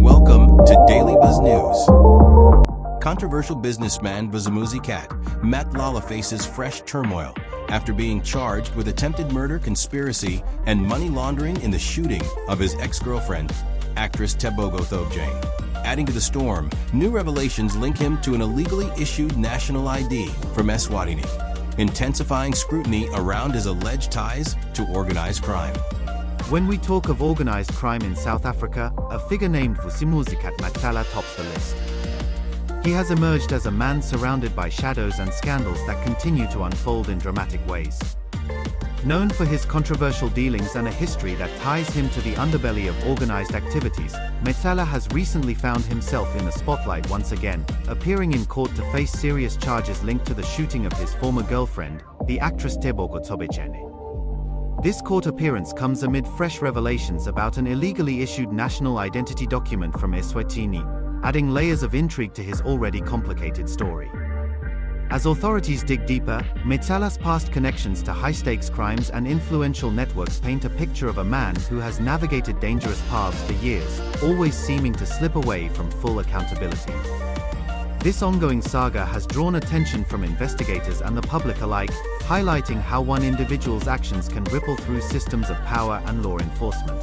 Welcome to Daily Buzz News. Controversial businessman Vusimuzi cat Matlala faces fresh turmoil after being charged with attempted murder, conspiracy, and money laundering in the shooting of his ex-girlfriend, actress Tebogo Thobejane. Adding to the storm, new revelations link him to an illegally issued national ID from Eswatini, intensifying scrutiny around his alleged ties to organized crime. When we talk of organized crime in South Africa, a figure named Vusimuzi Matlala tops the list. He has emerged as a man surrounded by shadows and scandals that continue to unfold in dramatic ways. Known for his controversial dealings and a history that ties him to the underbelly of organized activities, Matlala has recently found himself in the spotlight once again, appearing in court to face serious charges linked to the shooting of his former girlfriend, the actress Tebogo Thobejane. This court appearance comes amid fresh revelations about an illegally issued national identity document from Eswatini, adding layers of intrigue to his already complicated story. As authorities dig deeper, Matlala's past connections to high-stakes crimes and influential networks paint a picture of a man who has navigated dangerous paths for years, always seeming to slip away from full accountability. This ongoing saga has drawn attention from investigators and the public alike, highlighting how one individual's actions can ripple through systems of power and law enforcement.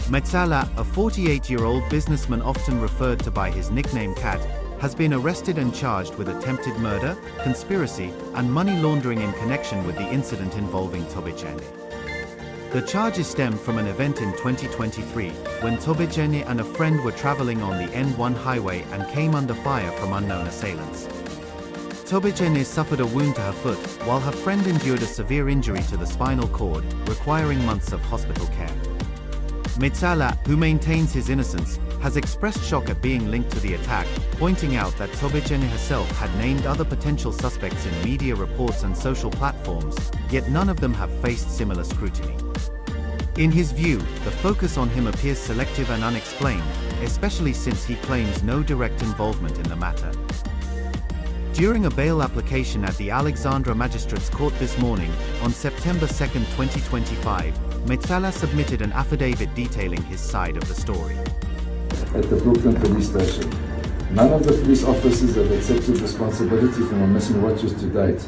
Matlala, a 48-year-old businessman often referred to by his nickname Cat, has been arrested and charged with attempted murder, conspiracy, and money laundering in connection with the incident involving Thobejane. The charges stem from an event in 2023, when Thobejane and a friend were traveling on the N1 highway and came under fire from unknown assailants. Thobejane suffered a wound to her foot, while her friend endured a severe injury to the spinal cord, requiring months of hospital care. Matlala, who maintains his innocence, has expressed shock at being linked to the attack, pointing out that Thobejane herself had named other potential suspects in media reports and social platforms, yet none of them have faced similar scrutiny. In his view, the focus on him appears selective and unexplained, especially since he claims no direct involvement in the matter. During a bail application at the Alexandra Magistrates Court this morning, on September 2, 2025, Matlala submitted an affidavit detailing his side of the story. At the Brooklyn police station, none of the police officers have accepted responsibility for my missing watches to date.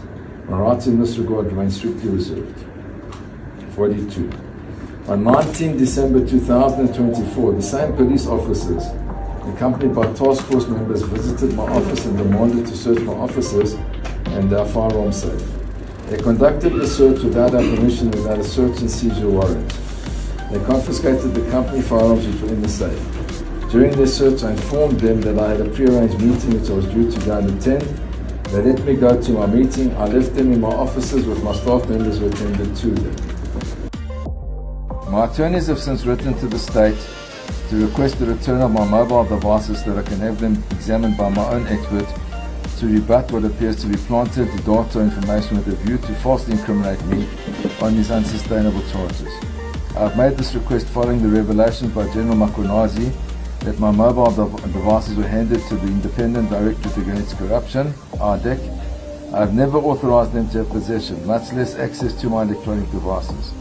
My rights in this regard remain strictly reserved. 42. On 19 December 2024, the same police officers, accompanied by task force members, visited my office and demanded to search my offices and our firearm safe. They conducted the search without our permission, without a search and seizure warrant. They confiscated the company firearms which were in the safe. During their search, I informed them that I had a pre-arranged meeting which I was due to go and attend. They let me go to my meeting. I left them in my offices with my staff members who attended to them. My attorneys have since written to the state to request the return of my mobile devices so that I can have them examined by my own expert to rebut what appears to be planted data information with a view to falsely incriminate me on these unsustainable charges. I have made this request following the revelations by General Makunazi that my mobile devices were handed to the Independent Directorate Against Corruption, IDEC. I have never authorized them to have possession, much less access to my electronic devices.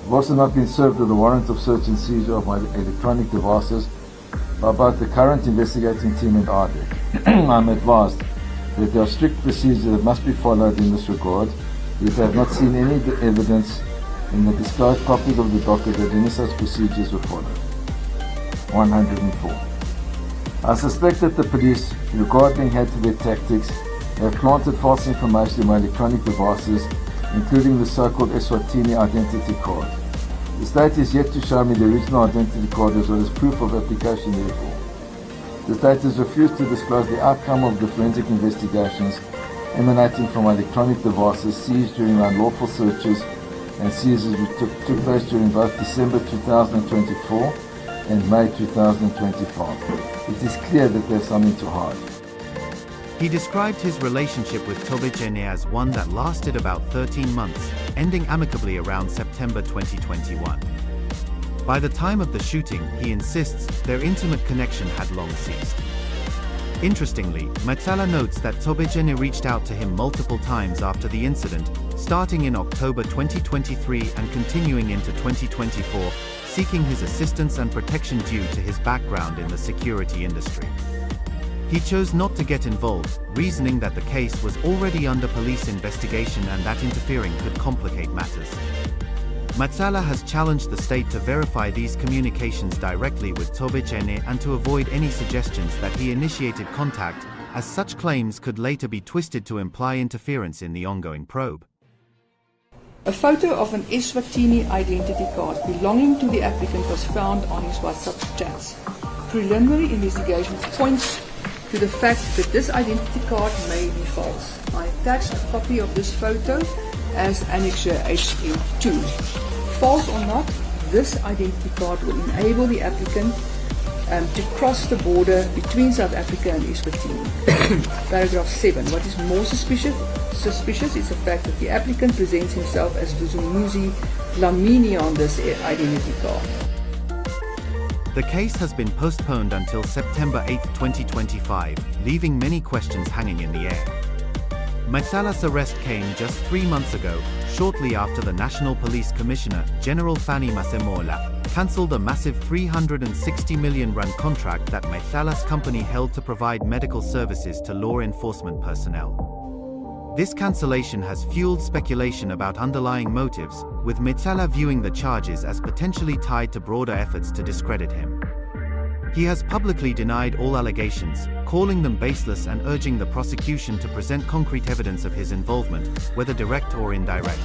I've also not been served with a warrant of search and seizure of my electronic devices by both the current investigating team and IDEC. I'm advised that there are strict procedures that must be followed in this regard, yet I have not seen any evidence in the disclosed copies of the docket that any such procedures were followed. 104. I suspect that the police, regarding hand-to-bed tactics, have planted false information in my electronic devices, including the so-called Eswatini identity card. The state is yet to show me the original identity card as well as proof of application therefore. The state has refused to disclose the outcome of the forensic investigations emanating from my electronic devices seized during unlawful searches and seizures which took place during both December 2024 and May 2025. It is clear that there's something to hide. He described his relationship with Thobejane as one that lasted about 13 months, ending amicably around September 2021. By the time of the shooting, he insists, their intimate connection had long ceased. Interestingly, Matlala notes that Thobejane reached out to him multiple times after the incident, starting in October 2023 and continuing into 2024, seeking his assistance and protection due to his background in the security industry. He chose not to get involved, reasoning that the case was already under police investigation and that interfering could complicate matters. Matlala has challenged the state to verify these communications directly with Thobejane and to avoid any suggestions that he initiated contact, as such claims could later be twisted to imply interference in the ongoing probe. A photo of an Eswatini identity card belonging to the applicant was found on his WhatsApp chats. Preliminary investigation points to the fact that this identity card may be false. I attached a copy of this photo as Annexure HM2. False or not, this identity card will enable the applicant to cross the border between South Africa and Eswatini. Paragraph 7. What is more suspicious is the fact that the applicant presents himself as Vusimuzi Lamini on this identity card. The case has been postponed until September 8, 2025, leaving many questions hanging in the air. Matlala's arrest came just 3 months ago, shortly after the National Police Commissioner, General Fanny Masemola, cancelled a massive 360 million rand contract that Matlala's company held to provide medical services to law enforcement personnel. This cancellation has fueled speculation about underlying motives, with Matlala viewing the charges as potentially tied to broader efforts to discredit him. He has publicly denied all allegations, calling them baseless and urging the prosecution to present concrete evidence of his involvement, whether direct or indirect.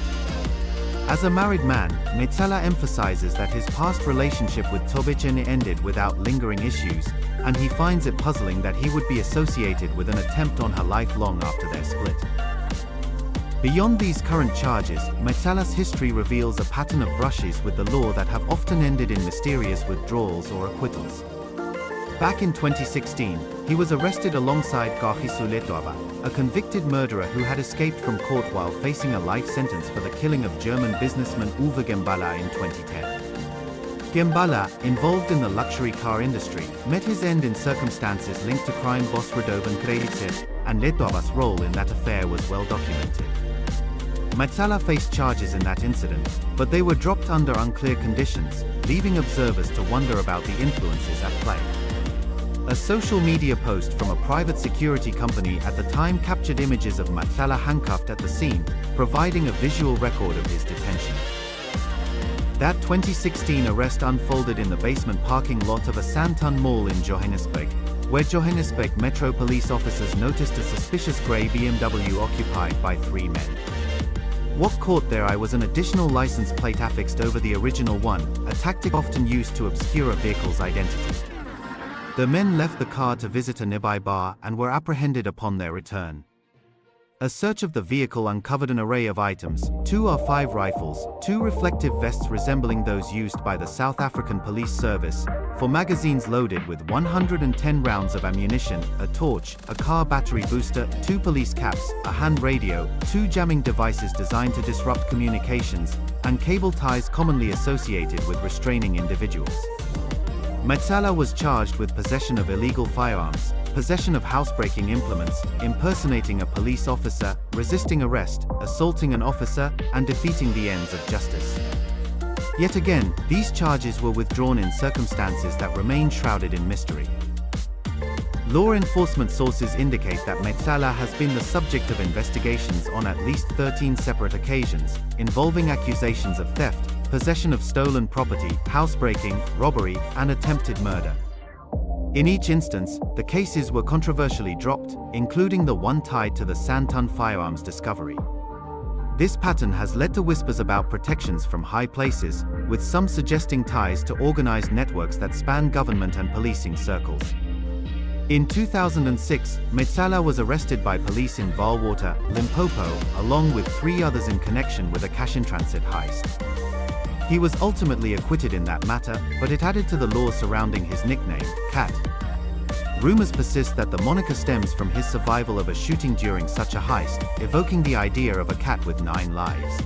As a married man, Matlala emphasizes that his past relationship with Thobejane ended without lingering issues, and he finds it puzzling that he would be associated with an attempt on her life long after their split. Beyond these current charges, Matlala's history reveals a pattern of brushes with the law that have often ended in mysterious withdrawals or acquittals. Back in 2016, he was arrested alongside Kagiso Letwaba, a convicted murderer who had escaped from court while facing a life sentence for the killing of German businessman Uwe Gembala in 2010. Gembala, involved in the luxury car industry, met his end in circumstances linked to crime boss Radovan Kredicev, and Letwaba's role in that affair was well documented. Matlala faced charges in that incident, but they were dropped under unclear conditions, leaving observers to wonder about the influences at play. A social media post from a private security company at the time captured images of Matlala handcuffed at the scene, providing a visual record of his detention. That 2016 arrest unfolded in the basement parking lot of a Sandton mall in Johannesburg, where Johannesburg Metro police officers noticed a suspicious grey BMW occupied by 3 men. What caught their eye was an additional license plate affixed over the original one, a tactic often used to obscure a vehicle's identity. The men left the car to visit a nearby bar and were apprehended upon their return. A search of the vehicle uncovered an array of items: 2 R5 rifles, 2 reflective vests resembling those used by the South African Police Service, 4 magazines loaded with 110 rounds of ammunition, a torch, a car battery booster, 2 police caps, a hand radio, 2 jamming devices designed to disrupt communications, and cable ties commonly associated with restraining individuals. Matlala was charged with possession of illegal firearms, possession of housebreaking implements, impersonating a police officer, resisting arrest, assaulting an officer, and defeating the ends of justice. Yet again, these charges were withdrawn in circumstances that remain shrouded in mystery. Law enforcement sources indicate that Matlala has been the subject of investigations on at least 13 separate occasions, involving accusations of theft, possession of stolen property, housebreaking, robbery, and attempted murder. In each instance, the cases were controversially dropped, including the one tied to the Sandton firearms discovery. This pattern has led to whispers about protections from high places, with some suggesting ties to organized networks that span government and policing circles. In 2006, Matlala was arrested by police in Vaal-Water, Limpopo, along with 3 others in connection with a cash-in-transit heist. He was ultimately acquitted in that matter, but it added to the law surrounding his nickname, Cat. Rumors persist that the moniker stems from his survival of a shooting during such a heist, evoking the idea of a cat with 9 lives.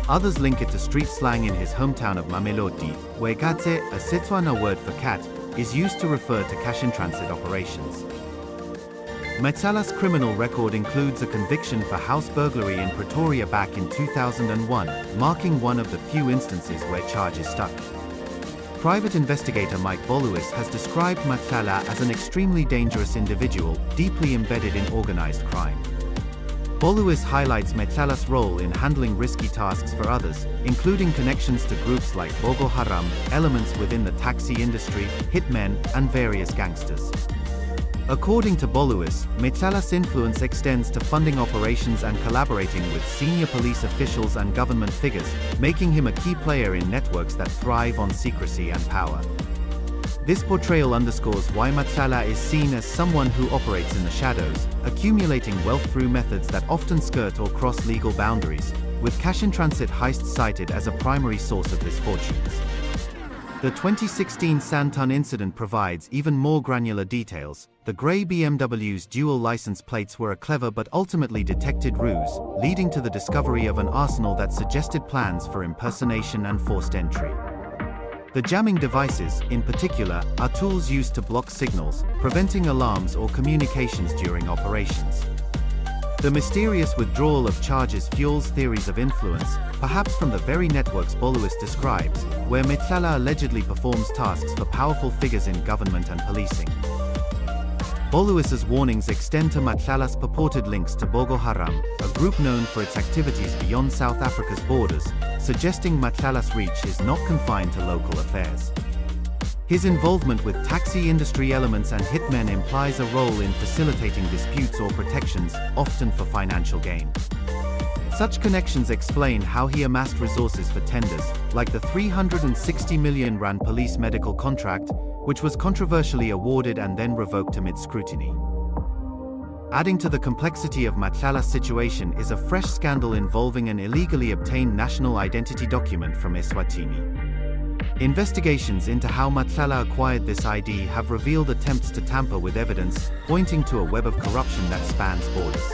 Others link it to street slang in his hometown of Mamelodi, where Gatse, a Setswana word for cat, is used to refer to cash-in-transit operations. Matlala's criminal record includes a conviction for house burglary in Pretoria back in 2001, marking one of the few instances where charges stuck. private investigator Mike Boluis has described Matlala as an extremely dangerous individual, deeply embedded in organized crime. Boluis highlights Matlala's role in handling risky tasks for others, including connections to groups like Boko Haram, elements within the taxi industry, hitmen, and various gangsters. According to Boluis, Matlala's influence extends to funding operations and collaborating with senior police officials and government figures, making him a key player in networks that thrive on secrecy and power. This portrayal underscores why Matlala is seen as someone who operates in the shadows, accumulating wealth through methods that often skirt or cross legal boundaries, with cash-in-transit heists cited as a primary source of his fortunes. The 2016 Santon incident provides even more granular details. The grey BMW's dual license plates were a clever but ultimately detected ruse, leading to the discovery of an arsenal that suggested plans for impersonation and forced entry. The jamming devices, in particular, are tools used to block signals, preventing alarms or communications during operations. The mysterious withdrawal of charges fuels theories of influence, perhaps from the very networks Boluis describes, where Matlala allegedly performs tasks for powerful figures in government and policing. Boluis's warnings extend to Matlala's purported links to Boko Haram, a group known for its activities beyond South Africa's borders, suggesting Matlala's reach is not confined to local affairs. His involvement with taxi industry elements and hitmen implies a role in facilitating disputes or protections, often for financial gain. Such connections explain how he amassed resources for tenders, like the 360 million rand police medical contract, which was controversially awarded and then revoked amid scrutiny. Adding to the complexity of Matlala's situation is a fresh scandal involving an illegally obtained national identity document from Eswatini. Investigations into how Matlala acquired this ID have revealed attempts to tamper with evidence, pointing to a web of corruption that spans borders.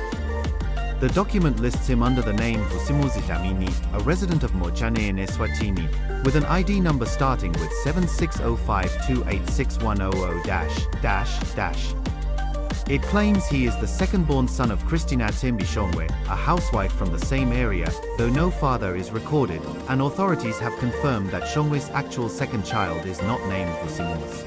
The document lists him under the name Vusimuzi, a resident of Mochane in Eswatini, with an ID number starting with 7605286100-. It claims he is the second-born son of Christina Tembi Shongwe, a housewife from the same area, though no father is recorded, and authorities have confirmed that Shongwe's actual second child is not named Vusimuzi.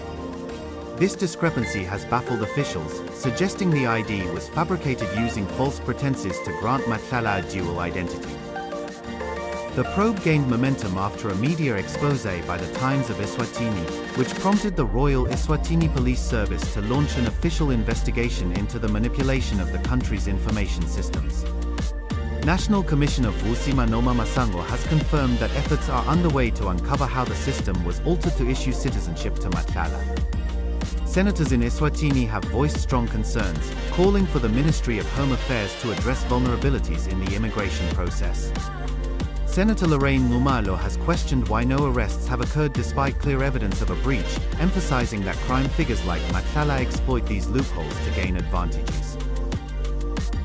This discrepancy has baffled officials, suggesting the ID was fabricated using false pretenses to grant Matlala a dual identity. The probe gained momentum after a media expose by the Times of Eswatini, which prompted the Royal Eswatini Police Service to launch an official investigation into the manipulation of the country's information systems. National Commissioner Vusimuzi Masango has confirmed that efforts are underway to uncover how the system was altered to issue citizenship to Matlala. Senators in Eswatini have voiced strong concerns, calling for the Ministry of Home Affairs to address vulnerabilities in the immigration process. Senator Lorraine Ngumalo has questioned why no arrests have occurred despite clear evidence of a breach, emphasizing that crime figures like Matlala exploit these loopholes to gain advantages.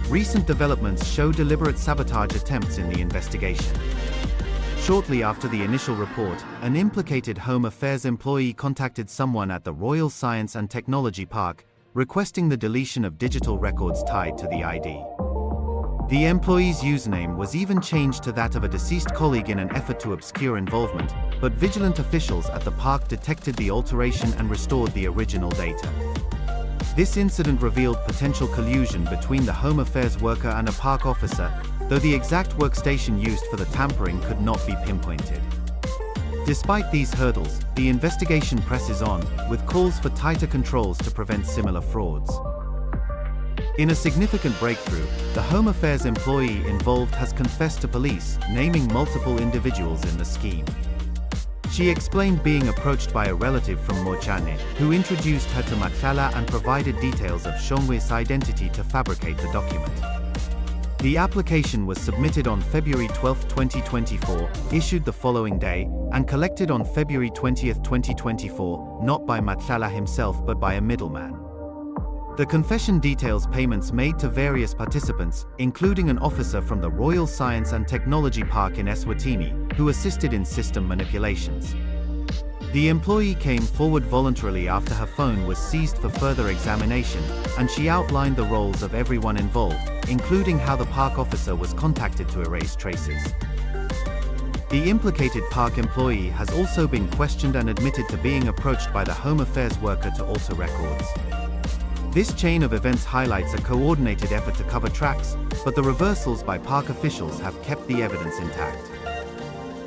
Recent developments show deliberate sabotage attempts in the investigation. Shortly after the initial report, an implicated Home Affairs employee contacted someone at the Royal Science and Technology Park, requesting the deletion of digital records tied to the ID. The employee's username was even changed to that of a deceased colleague in an effort to obscure involvement, but vigilant officials at the park detected the alteration and restored the original data. This incident revealed potential collusion between the Home Affairs worker and a park officer, though the exact workstation used for the tampering could not be pinpointed. Despite these hurdles, the investigation presses on, with calls for tighter controls to prevent similar frauds. In a significant breakthrough, the Home Affairs employee involved has confessed to police, naming multiple individuals in the scheme. She explained being approached by a relative from Mochane, who introduced her to Matlala and provided details of Shongwe's identity to fabricate the document. The application was submitted on February 12, 2024, issued the following day, and collected on February 20, 2024, not by Matlala himself but by a middleman. The confession details payments made to various participants, including an officer from the Royal Science and Technology Park in Eswatini, who assisted in system manipulations. The employee came forward voluntarily after her phone was seized for further examination, and she outlined the roles of everyone involved, including how the park officer was contacted to erase traces. The implicated park employee has also been questioned and admitted to being approached by the Home Affairs worker to alter records. This chain of events highlights a coordinated effort to cover tracks, but the reversals by park officials have kept the evidence intact.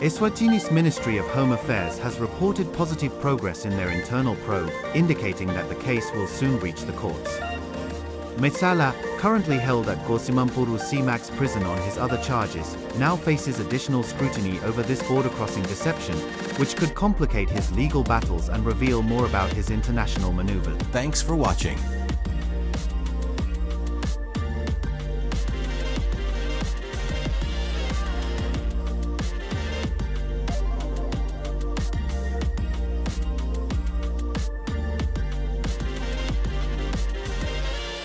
Eswatini's Ministry of Home Affairs has reported positive progress in their internal probe, indicating that the case will soon reach the courts. Matlala, currently held at Vusimuzi C-Max prison on his other charges, now faces additional scrutiny over this border-crossing deception, which could complicate his legal battles and reveal more about his international maneuvers. Thanks for watching.